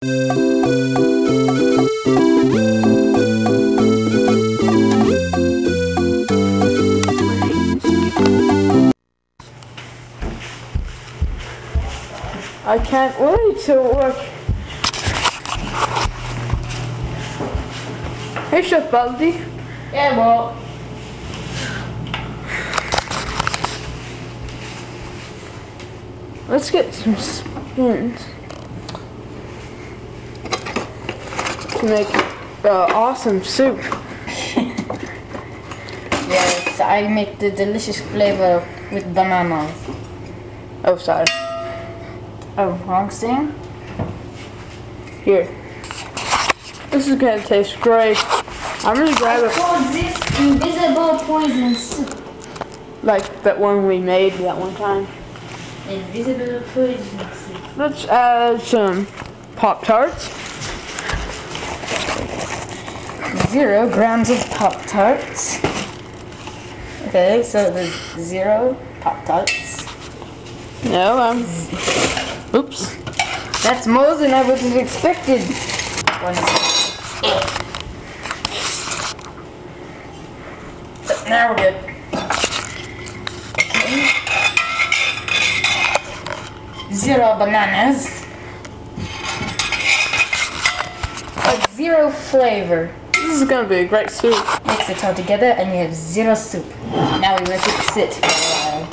I can't wait to work. Hey, Chef Baldi. Yeah, well. Let's get some spoons to make awesome soup. Yes, I make the delicious flavor with bananas. Oh, sorry. Oh, wrong thing? Here. This is gonna taste great. I'm gonna grab I it call this invisible poison soup. like that one we made that one time. Invisible poison soup. Let's add some Pop-Tarts. 0 grams of Pop-Tarts. Okay, so the 0 Pop-Tarts. No, oops. That's more than I would have expected. Now we're good. Okay. 0 bananas. But 0 flavor. This is gonna be a great soup. Mix it all together and you have 0 soup. Now we let it sit for a while.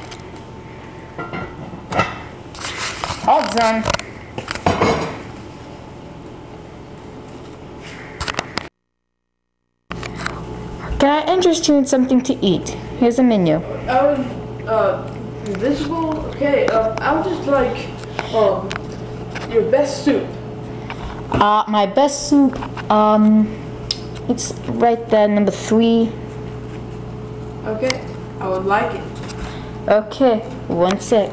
All done. Can I interest you in something to eat? Here's a menu. Invisible? Okay, I would just like, your best soup. My best soup, it's right there, number 3. Okay, I would like it. Okay, 1 sec.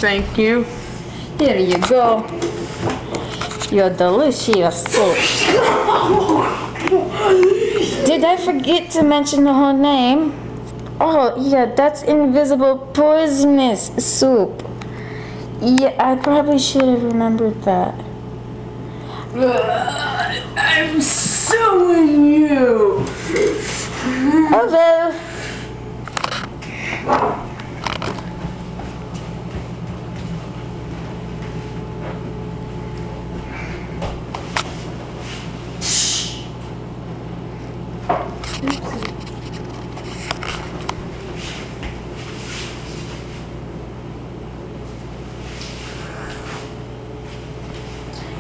Thank you. Here you go. Your delicious soup. Did I forget to mention the whole name? Oh, yeah, that's invisible poisonous soup. Yeah, I probably should have remembered that. I'm suing you. Oh, well.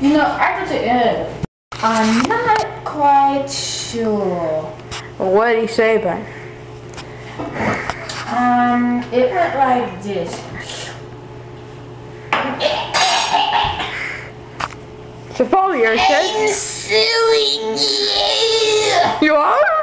You know, I'm not quite sure. What did he say, Ben? It went like this. So, Paul, you're okay? I'm suing you! You are?